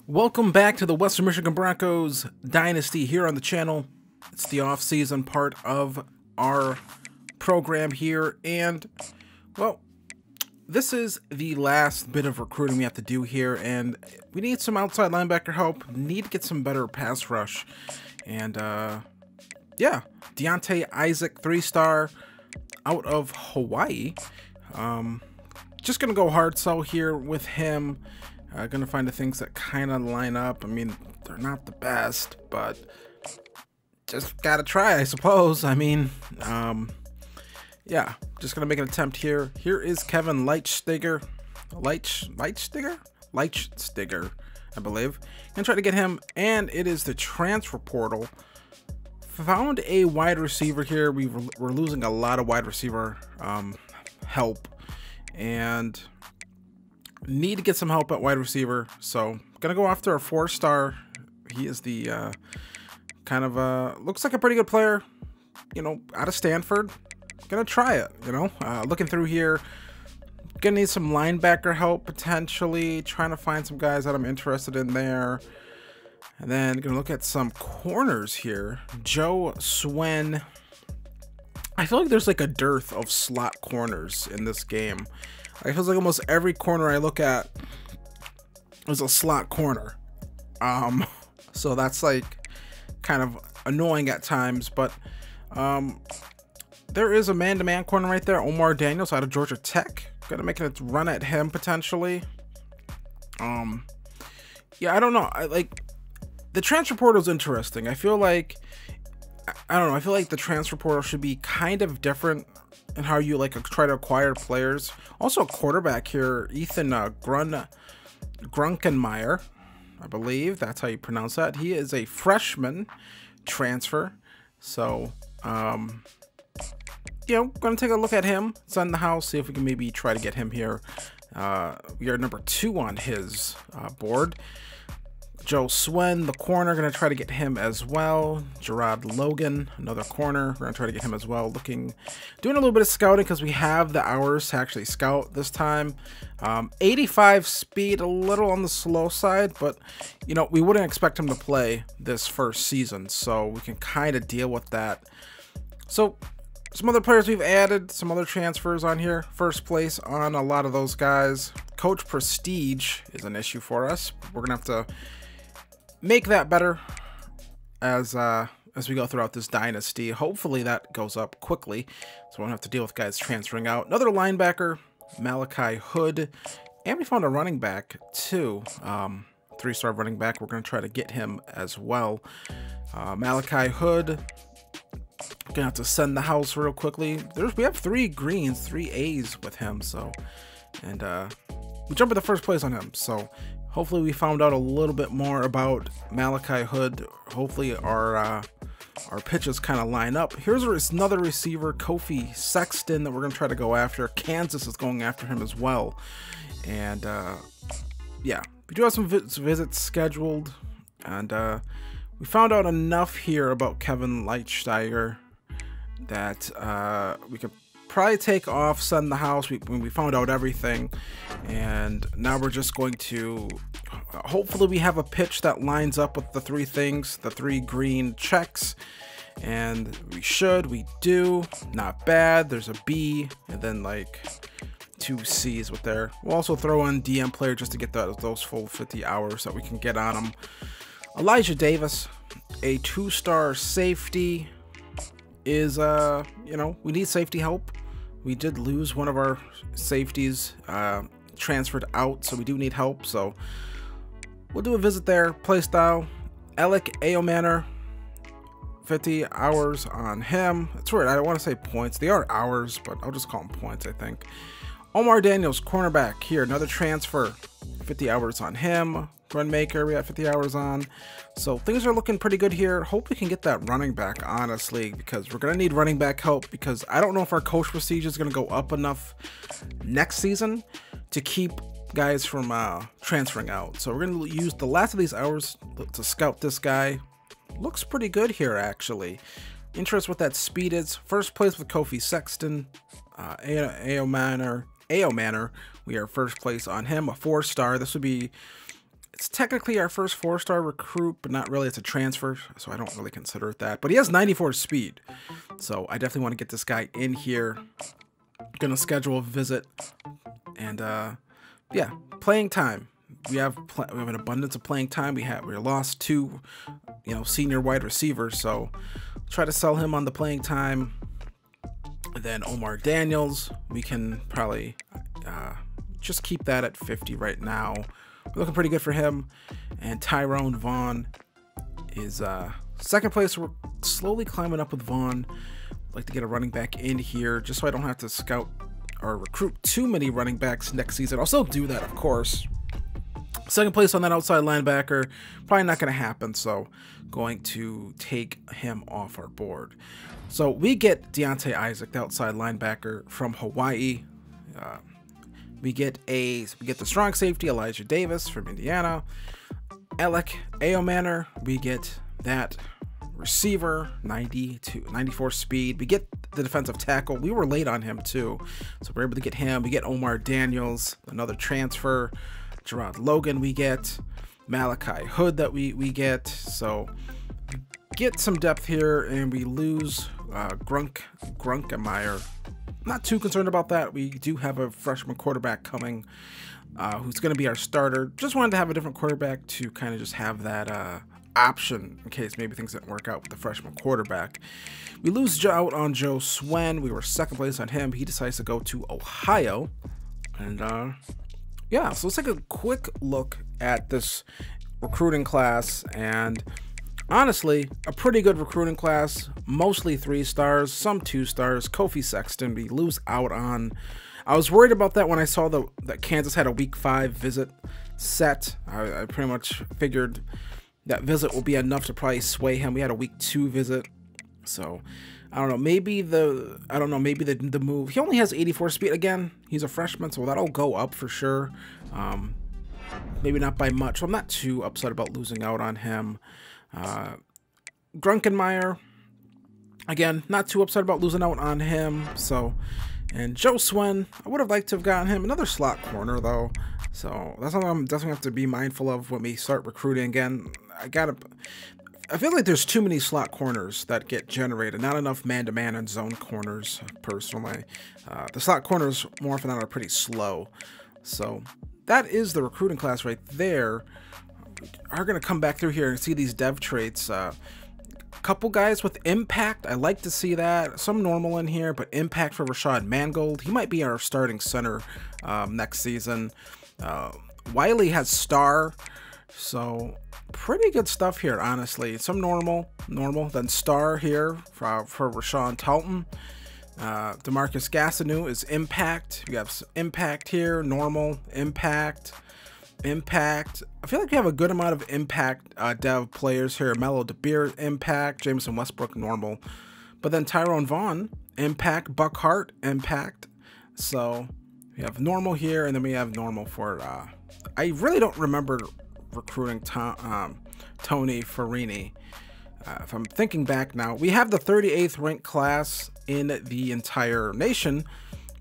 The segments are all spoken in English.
Welcome back to the Western Michigan Broncos Dynasty here on the channel. It's the off-season part of our program here, and, well, this is the last bit of recruiting we have to do here, and we need some outside linebacker help, need to get some better pass rush, and, yeah, Deontay Isaac, 3-star, out of Hawaii. Just gonna go hard sell here with him. Gonna find the things that kind of line up. I mean, they're not the best, but just gotta try, I suppose. I mean, yeah, just gonna make an attempt here. Here is Kevin Leitstiger, I believe. Gonna try to get him, and it is the transfer portal. Found a wide receiver here. We're losing a lot of wide receiver help, and need to get some help at wide receiver, so gonna go after a 4-star. He is the kind of looks like a pretty good player, you know, out of Stanford. Gonna try it, you know. Looking through here, gonna need some linebacker help potentially, trying to find some guys that I'm interested in there. And then gonna look at some corners here. Joe Swen. I feel like there's like a dearth of slot corners in this game. It feels like almost every corner I look at is a slot corner. So that's like kind of annoying at times, but there is a man-to-man corner right there. Omar Daniels out of Georgia Tech. Gonna make a run at him potentially. Yeah, I don't know. I like the transfer portal is interesting. I feel like I feel like the transfer portal should be kind of different in how you like try to acquire players. Also, a quarterback here, Ethan Grunkenmeyer, I believe that's how you pronounce that. He is a freshman transfer, so you know, gonna take a look at him. It's on the house, see if we can maybe try to get him here. We are number 2 on his board. Joe Swen, the corner, gonna try to get him as well. Gerard Logan, another corner, we're gonna try to get him as well. Doing a little bit of scouting because we have the hours to actually scout this time. 85 speed, a little on the slow side, but you know, we wouldn't expect him to play this first season, so we can kind of deal with that. So some other players we've added, some other transfers on here. First place on a lot of those guys. Coach prestige is an issue for us. We're gonna have to make that better as we go throughout this dynasty. Hopefully that goes up quickly, so we won't have to deal with guys transferring out. Another linebacker, Malachi Hood, and we found a running back too. 3-star running back. We're going to try to get him as well. Malachi Hood. Gonna have to send the house real quickly. We have 3 greens, 3 A's with him, so, and we jump in the first place on him, so hopefully we found out a little bit more about Malachi Hood. Hopefully our pitches kind of line up. Here's another receiver, Kofi Sexton, that we're going to try to go after. Kansas is going after him as well. And yeah, we do have some visits scheduled. And we found out enough here about Kevin Leitstiger that we could probably take off, send the house when we found out everything, and now we're just going to hopefully we have a pitch that lines up with the 3 things, the 3 green checks, and we do, not bad. There's a B and then like 2 C's with there. We'll also throw in DM player just to get those full 50 hours that we can get on them. Elijah Davis, a 2-star safety, is you know, we need safety help. We did lose one of our safeties, transferred out, so we do need help. So we'll do a visit there. Play style, ELIC AYOMANOR, 50 hours on him. That's weird. I don't want to say points. They are hours, but I'll just call them points, I think. Omar Daniels, cornerback here, another transfer, 50 hours on him. Run maker, we have 50 hours on. So things are looking pretty good here. Hope we can get that running back, honestly, because we're going to need running back help, because I don't know if our coach prestige is going to go up enough next season to keep guys from transferring out. So we're going to use the last of these hours to scout this guy. Looks pretty good here, actually. Interest what that speed is. First place with Kofi Sexton, AYOMANOR. We are first place on him, a 4-star. This would be It's technically our first 4-star recruit, but not really. It's a transfer, so I don't really consider it that. But he has 94 speed, so I definitely want to get this guy in here. Gonna schedule a visit, and yeah, playing time. We have an abundance of playing time. We lost 2, senior wide receivers, so try to sell him on the playing time. And then Omar Daniels, we can probably just keep that at 50 right now. We're looking pretty good for him. And Tyrone Vaughn is second place. We're slowly climbing up with Vaughn. I'd like to get a running back in here just so I don't have to scout or recruit too many running backs next season. I'll still do that, of course. Second place on that outside linebacker, probably not going to happen, so going to take him off our board. So we get Deontay Isaac, the outside linebacker from Hawaii. We get the strong safety Elijah Davis from Indiana. ELIC AYOMANOR, we get that receiver, 94 speed. We get the defensive tackle. We were late on him too, so we're able to get him. We get Omar Daniels, another transfer. Gerard Logan, we get Malachi Hood that we get. So get some depth here, and we lose Grunkemeyer. Not too concerned about that. We do have a freshman quarterback coming, who's going to be our starter. Just wanted to have a different quarterback to kind of just have that option in case maybe things didn't work out with the freshman quarterback. We lose out on Joe Swen. We were second place on him. He decides to go to Ohio, and yeah, so let's take a quick look at this recruiting class, and honestly, a pretty good recruiting class. Mostly 3 stars, some 2 stars. Kofi Sexton, we lose out on. I was worried about that when I saw that Kansas had a week 5 visit set. I pretty much figured that visit will be enough to probably sway him. We had a week 2 visit, so I don't know. Maybe the move. He only has 84 speed again. He's a freshman, so that'll go up for sure. Maybe not by much. So I'm not too upset about losing out on him. Grunkemeyer, again, not too upset about losing out on him. So, and Joe Swen, I would have liked to have gotten him. Another slot corner though. So that's something I'm definitely have to be mindful of when we start recruiting again. I feel like there's too many slot corners that get generated, not enough man-to-man and zone corners, personally. The slot corners, more often than not, are pretty slow. So that is the recruiting class right there. We are going to come back through here and see these dev traits. Couple guys with impact. I like to see that. Some normal in here, but impact for Rashad Mangold. He might be our starting center next season. Wiley has star, so pretty good stuff here, honestly. Some normal, then star here for Rashawn Talton. DeMarcus Gastineau is impact. We have impact here, normal, impact. I feel like we have a good amount of impact dev players here. Melo DeBeer, impact. Jameson Westbrook, normal. But then Tyrone Vaughn, impact. Buck Hart, impact. So we have normal here, and then we have normal for I really don't remember recruiting Tony Farini. If I'm thinking back now, we have the 38th ranked class in the entire nation,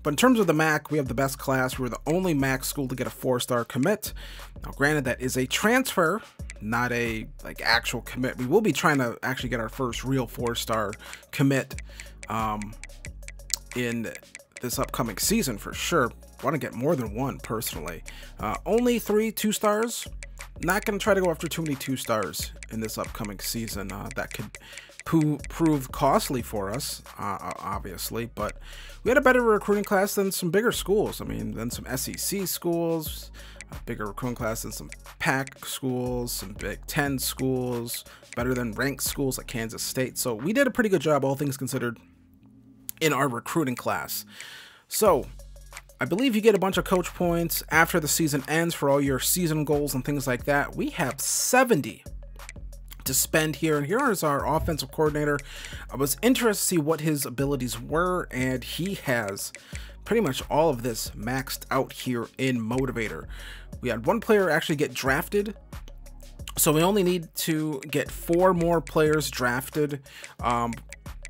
but in terms of the MAC, we have the best class. We're the only MAC school to get a 4-star commit. Now, granted, that is a transfer, not a actual commit. We will be trying to actually get our first real 4-star commit in this upcoming season for sure. Want to get more than one personally. Only 3 2-stars. Not going to try to go after too many 2-stars in this upcoming season. That could prove costly for us, obviously. But we had a better recruiting class than some bigger schools. I mean, than some SEC schools. A bigger recruiting class than some PAC schools, some Big Ten schools. Better than ranked schools like Kansas State. So we did a pretty good job, all things considered, in our recruiting class. So I believe you get a bunch of coach points after the season ends for all your season goals and things like that. We have 70 to spend here, and here is our offensive coordinator. I was interested to see what his abilities were, and he has pretty much all of this maxed out here in Motivator. We had one player actually get drafted, so we only need to get 4 more players drafted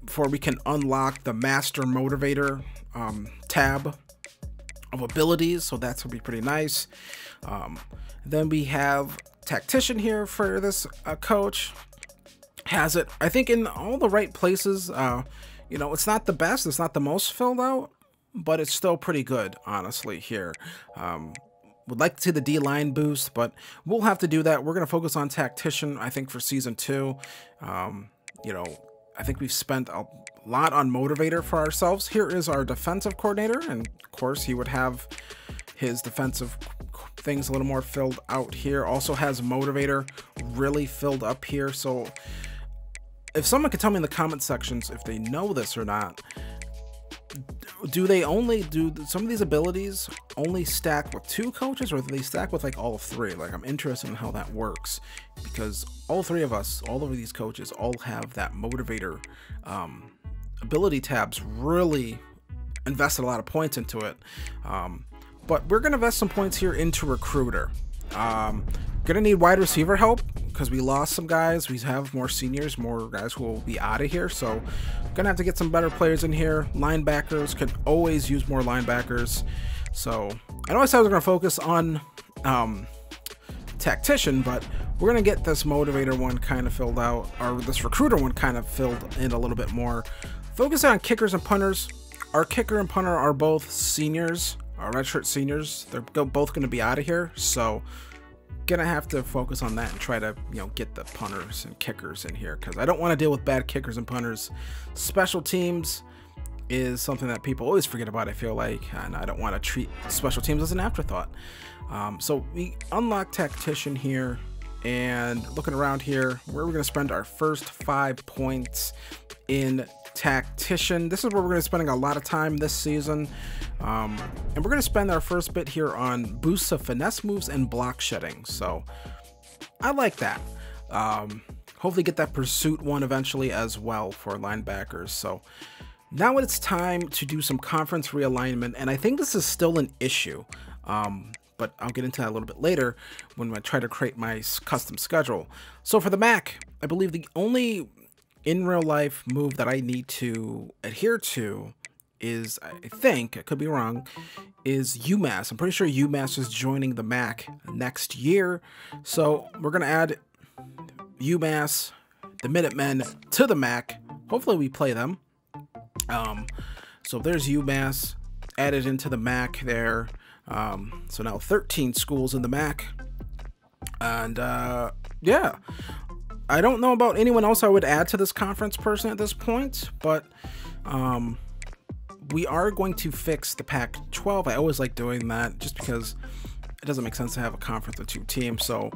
before we can unlock the Master Motivator tab of abilities, so that's gonna be pretty nice. Then we have tactician here for this coach. Has it, I think, in all the right places. You know, it's not the best, it's not the most filled out, but it's still pretty good, honestly, here. Would like to see the D-line boost, but we'll have to do that. We're going to focus on tactician, I think, for season 2. You know, I think we've spent a lot on motivator for ourselves. Here is our defensive coordinator, and of course he would have his defensive things a little more filled out here. Also has motivator really filled up here. So if someone could tell me in the comment sections if they know this or not, do some of these abilities only stack with 2 coaches, or do they stack with like all 3? Like, I'm interested in how that works, because all 3 of us, all of these coaches, all have that motivator ability tabs. Really invested a lot of points into it. But we're gonna invest some points here into recruiter. Gonna need wide receiver help because we lost some guys. We have more seniors, more guys who will be out of here. So gonna have to get some better players in here. Linebackers, could always use more linebackers. So I know I said I was gonna focus on tactician, but we're gonna get this motivator one kind of filled out, or this recruiter one kind of filled in a little bit more. Focus on kickers and punters. Our kicker and punter are both seniors, redshirt seniors. They're both going to be out of here, so gonna have to focus on that and try to, you know, get the punters and kickers in here, because I don't want to deal with bad kickers and punters. Special teams is something that people always forget about, I feel like, and I don't want to treat special teams as an afterthought. So we unlock tactician here, and looking around here, where we're going to spend our first 5 points in tactician. This is where we're going to be spending a lot of time this season, and we're going to spend our first bit here on boosts of finesse moves and block shedding. So I like that. Hopefully get that pursuit one eventually as well for linebackers. So now it's time to do some conference realignment, and I think this is still an issue, but I'll get into that a little bit later when I try to create my custom schedule. So for the MAC, I believe the only in real life move that I need to adhere to is, I think, I could be wrong, is UMass. I'm pretty sure UMass is joining the MAC next year. So we're going to add UMass, the Minutemen, to the MAC. Hopefully we play them. So there's UMass added into the MAC there. So now 13 schools in the MAC. And yeah. I don't know about anyone else I would add to this conference person at this point, but we are going to fix the Pac-12. I always like doing that just because it doesn't make sense to have a conference of 2 teams. So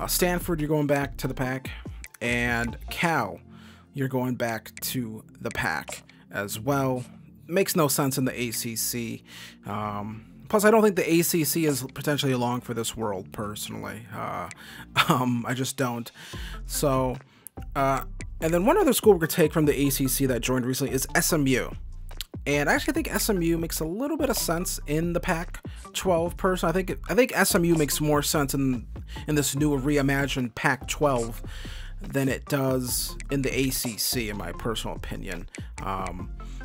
Stanford, you're going back to the Pac, and Cal, you're going back to the Pac as well. Makes no sense in the ACC. Plus, I don't think the ACC is potentially along for this world, personally. I just don't. So, and then one other school we're going to take from the ACC that joined recently is SMU. And I actually think SMU makes a little bit of sense in the Pac-12 person. I think SMU makes more sense in this new reimagined Pac-12 than it does in the ACC, in my personal opinion.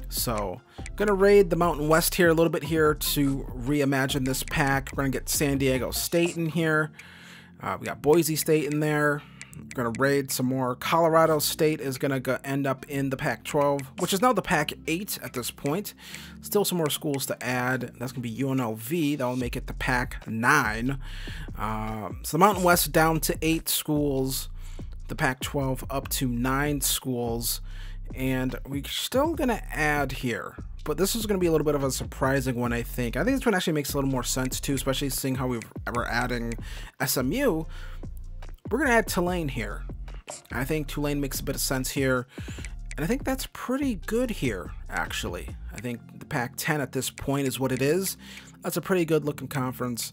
So, gonna raid the Mountain West here a little bit here to reimagine this pack. We're gonna get San Diego State in here. We got Boise State in there. We're gonna raid some more. Colorado State is gonna end up in the Pac-12, which is now the Pac-8 at this point. Still some more schools to add. That's gonna be UNLV. That'll make it the Pac-9. So the Mountain West down to 8 schools. The Pac-12 up to 9 schools. And we're still going to add here, but this is going to be a little bit of a surprising one, I think. I think this one actually makes a little more sense, too, especially seeing how we're adding SMU. We're going to add Tulane here. I think Tulane makes a bit of sense here, and I think that's pretty good here, actually. I think the Pac-10 at this point is what it is. That's a pretty good-looking conference.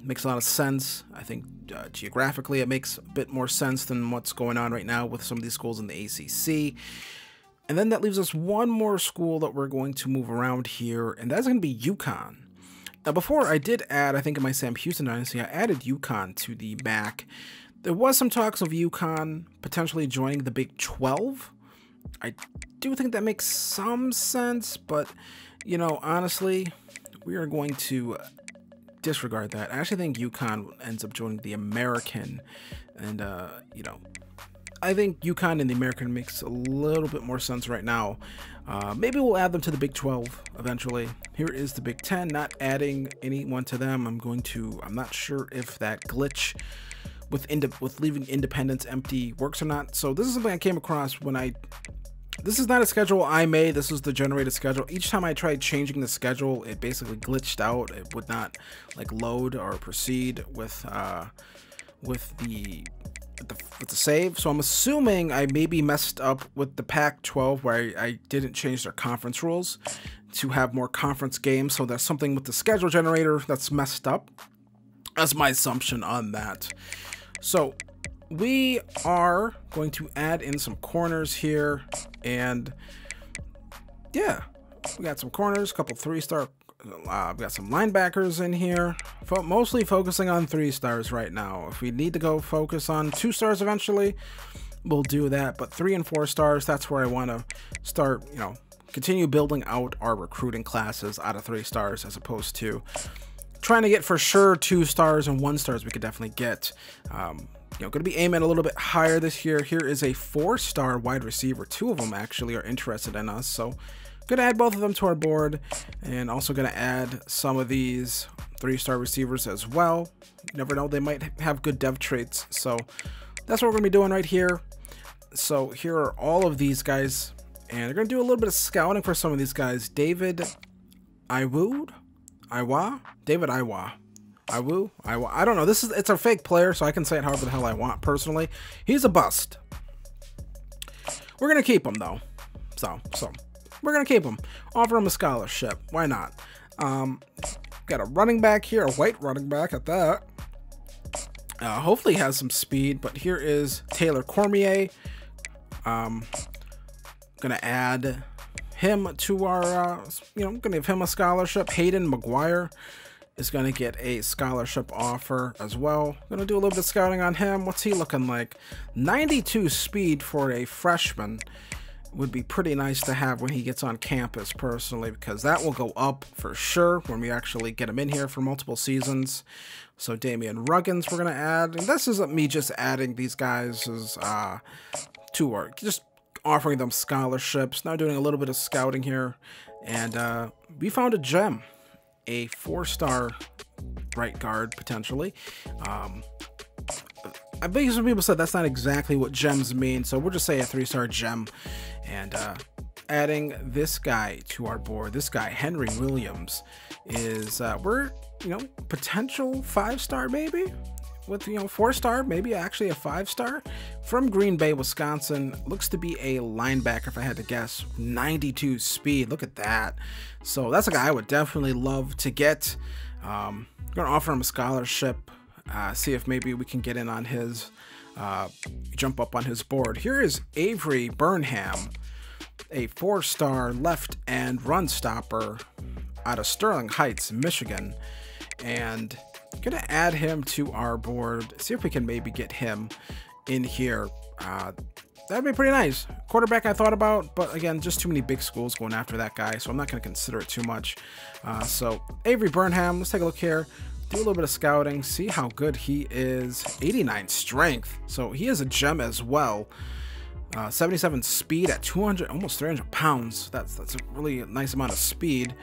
Makes a lot of sense. I think geographically it makes a bit more sense than what's going on right now with some of these schools in the ACC. And then that leaves us one more school that we're going to move around here, and that's going to be UConn. Now, before I did add, I think in my Sam Houston Dynasty, I added UConn to the MAC. There was some talks of UConn potentially joining the Big 12. I do think that makes some sense, but, you know, honestly, we are going to disregard that. I actually think UConn ends up joining the American, and you know, I think UConn and the American makes a little bit more sense right now. Maybe we'll add them to the Big 12 eventually. Here is the Big 10, not adding anyone to them. I'm not sure if that glitch with leaving Independence empty works or not. So this is something I came across when this is not a schedule I made. This is the generated schedule. Each time I tried changing the schedule, it basically glitched out. It would not like load or proceed with the save. So I'm assuming I maybe messed up with the Pac-12 where I didn't change their conference rules to have more conference games. So there's something with the schedule generator that's messed up. That's my assumption on that. So we are going to add in some corners here, and yeah, we got some corners, a couple 3-star. We got some linebackers in here, mostly focusing on 3 stars right now. If we need to go focus on 2 stars eventually, we'll do that. But 3 and 4 stars, that's where I want to start, you know, continue building out our recruiting classes out of 3 stars, as opposed to trying to get for sure 2 stars and 1 stars we could definitely get. You know, going to be aiming a little bit higher this year. Here is a 4-star wide receiver. 2 of them actually are interested in us, so going to add both of them to our board, and also going to add some of these 3-star receivers as well. You never know, they might have good dev traits, so that's what we're going to be doing right here. So here are all of these guys, and they're going to do a little bit of scouting for some of these guys. David Iwa. I don't know. It's a fake player, so I can say it however the hell I want personally. He's a bust. We're gonna keep him though. So we're gonna keep him. Offer him a scholarship. Why not? Got a running back here, a white running back at that. Hopefully he has some speed, but here is Taylor Cormier. Gonna add him to our, you know, gonna give him a scholarship. Hayden McGuire is going to get a scholarship offer as well. Going to do a little bit of scouting on him. What's he looking like? 92 speed for a freshman would be pretty nice to have when he gets on campus personally, because that will go up for sure when we actually get him in here for multiple seasons. So Damian Ruggins we're going to add, and this isn't me just adding these guys as to our, just offering them scholarships. Now doing a little bit of scouting here, and we found a gem. A 4-star right guard potentially. I think some people said that's not exactly what gems mean, so we'll just say a 3-star gem. And adding this guy to our board, this guy Henry Williams, is we're, you know, potential 5-star maybe, with, you know, 4-star, maybe actually a 5-star from Green Bay, Wisconsin. Looks to be a linebacker if I had to guess. 92 speed, look at that. So that's a guy I would definitely love to get. I'm gonna offer him a scholarship, see if maybe we can get in on his jump up on his board. Here is Avery Burnham, a 4-star left end run stopper out of Sterling Heights, Michigan, and gonna add him to our board, see if we can maybe get him in here. That'd be pretty nice. Quarterback I thought about, but again, just too many big schools going after that guy, so I'm not gonna consider it too much. So Avery Burnham, let's take a look here, do a little bit of scouting, see how good he is. 89 strength, so he is a gem as well. 77 speed at 200, almost 300 pounds. That's a really nice amount of speed.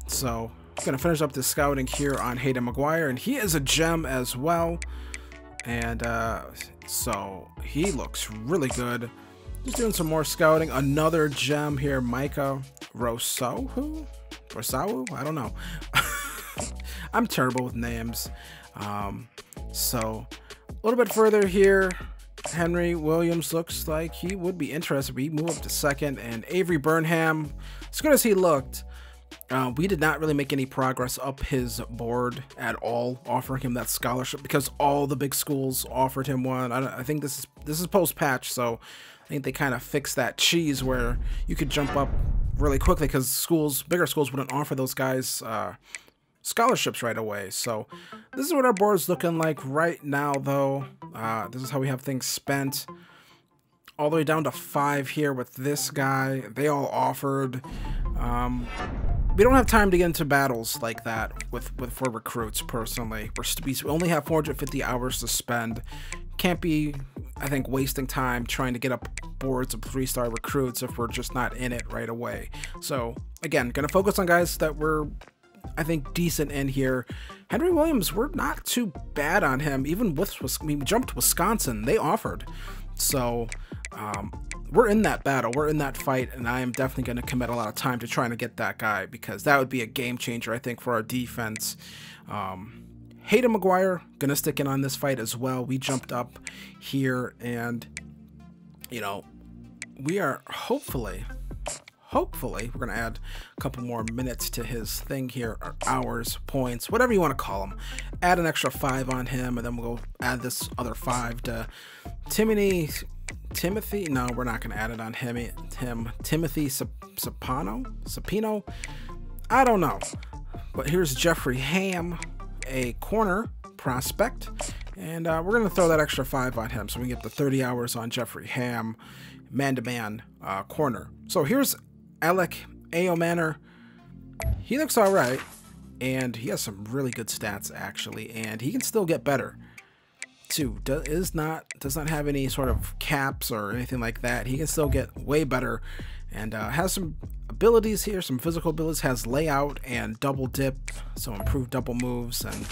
So gonna finish up this scouting here on Hayden McGuire, and he is a gem as well. And so he looks really good. Just doing some more scouting. Another gem here, Micah Rousseau, I don't know. I'm terrible with names. So a little bit further here, Henry Williams looks like he would be interested. We move up to 2nd, and Avery Burnham, as good as he looked, we did not really make any progress up his board at all, offering him that scholarship, because all the big schools offered him one. I think this is post-patch, so I think they kind of fixed that cheese where you could jump up really quickly, because bigger schools wouldn't offer those guys scholarships right away. So this is what our board is looking like right now, though. This is how we have things spent. All the way down to 5 here with this guy. They all offered. we don't have time to get into battles like that for recruits. Personally, we only have 450 hours to spend. Can't be, I think, wasting time trying to get up boards of 3-star recruits if we're just not in it right away. So again, gonna focus on guys that we're, I think, decent in here. Henry Williams, we're not too bad on him. Even with, we jumped Wisconsin, they offered. So we're in that battle, we're in that fight, and I am definitely going to commit a lot of time to trying to get that guy, because that would be a game changer, I think, for our defense. Hayden McGuire, going to stick in on this fight as well. We jumped up here, and, you know, we are hopefully, we're going to add a couple more minutes to his thing here, or hours, points, whatever you want to call them. Add an extra 5 on him, and then we'll go add this other 5 to Timothy. No, we're not going to add it on him. Timothy Sapino. I don't know. But here's Jeffrey Ham, a corner prospect, and we're going to throw that extra 5 on him, so we can get the 30 hours on Jeffrey Ham, man-to-man corner. So here's ELIC, AYOMANOR. He looks all right, and he has some really good stats actually, and he can still get better too. Does not have any sort of caps or anything like that. He can still get way better, and has some abilities here, some physical abilities. Has layout and double dip, so improved double moves, and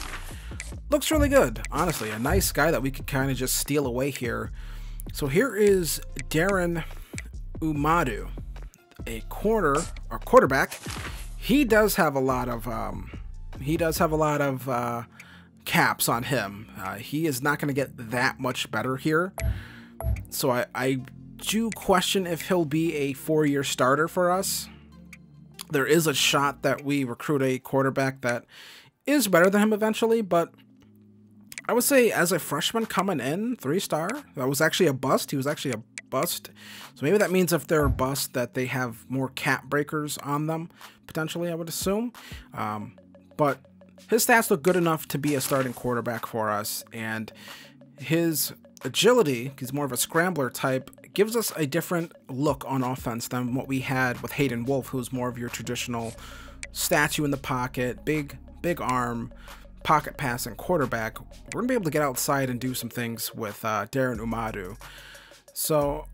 looks really good. Honestly, a nice guy that we could kind of just steal away here. So here is Darren Umadu, a quarterback. He does have a lot of caps on him. He is not going to get that much better here, so I do question if he'll be a 4-year starter for us. There is a shot that we recruit a quarterback that is better than him eventually, but I would say as a freshman coming in, 3-star, that was actually a bust. He was actually a bust, so maybe that means if they're a bust that they have more cap breakers on them, potentially, I would assume. But his stats look good enough to be a starting quarterback for us, and his agility, he's more of a scrambler type, gives us a different look on offense than what we had with Hayden Wolf, who's more of your traditional statue in the pocket, big arm, pocket passing quarterback. We're gonna be able to get outside and do some things with Darren Umadu. So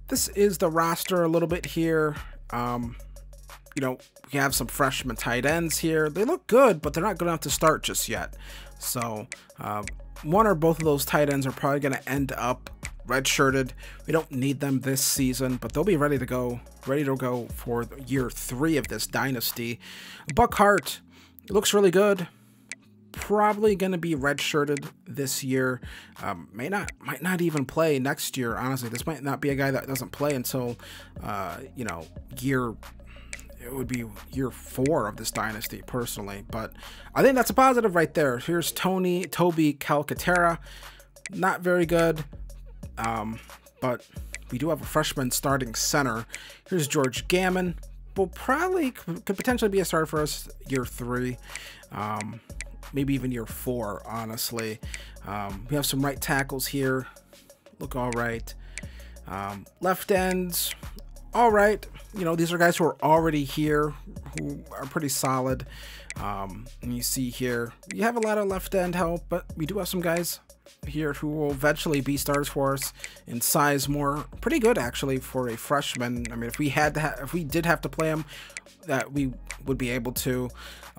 this is the roster a little bit here. You know, we have some freshman tight ends here. They look good, but they're not good enough to start just yet. So one or both of those tight ends are probably going to end up redshirted. We don't need them this season, but they'll be ready to go for year 3 of this dynasty. Buck Hart looks really good. Probably going to be redshirted this year. Might not even play next year. Honestly, this might not be a guy that doesn't play until you know, it would be year 4 of this dynasty, personally, but I think that's a positive right there. Here's Toby Calcaterra, not very good, but we do have a freshman starting center. Here's George Gammon, could potentially be a starter for us year 3, maybe even year 4, honestly. We have some right tackles here, look all right. Left ends, all right. You know, these are guys who are already here, who are pretty solid. And you see here, you have a lot of left end help, but we do have some guys here who will eventually be starters for us in Sizemore. Pretty good actually for a freshman. I mean, if we did have to play him, that we would be able to.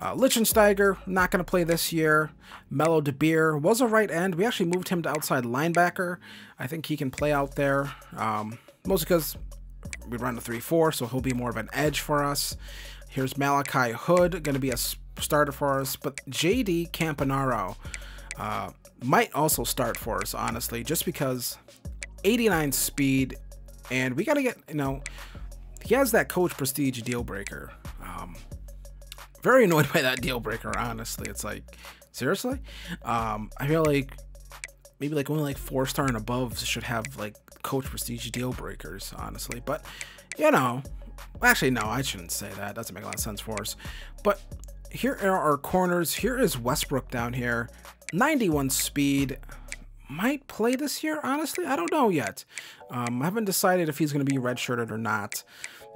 Lichtensteiger, not going to play this year. Mello DeBeer was a right end. We actually moved him to outside linebacker. I think he can play out there, mostly because we run a 3-4, so he'll be more of an edge for us. Here's Malachi Hood, going to be a starter for us, but JD Campanaro might also start for us, honestly, just because 89 speed, and we got to get, you know, he has that coach prestige deal breaker. Very annoyed by that deal breaker, honestly. It's like, seriously? I feel like maybe like only like 4-star and above should have like coach prestige deal breakers, honestly. But you know, actually no, I shouldn't say that. Doesn't make a lot of sense for us. But here are our corners. Here is Westbrook down here, 91 speed. Might play this year, honestly. I don't know yet. I haven't decided if he's going to be redshirted or not.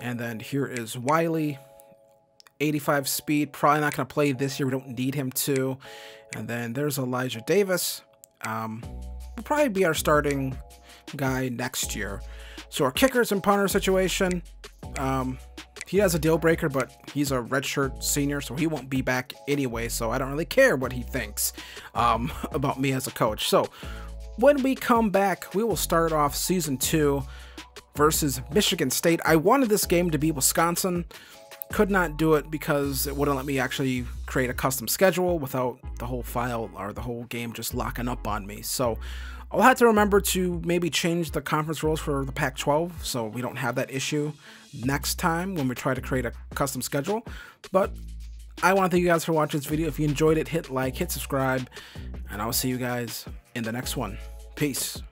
And then here is Wiley, 85 speed. Probably not going to play this year. We don't need him to. And then there's Elijah Davis. Will probably be our starting guy next year. So our kickers and punter situation, he has a deal breaker, but he's a redshirt senior, so he won't be back anyway. So I don't really care what he thinks about me as a coach. So when we come back, we will start off season 2 versus Michigan State. I wanted this game to be Wisconsin. Could not do it because it wouldn't let me actually create a custom schedule without the whole file or the whole game just locking up on me. So I'll have to remember to maybe change the conference rules for the Pac-12 so we don't have that issue next time when we try to create a custom schedule. But I want to thank you guys for watching this video. If you enjoyed it, hit like, hit subscribe, and I'll see you guys in the next one. Peace.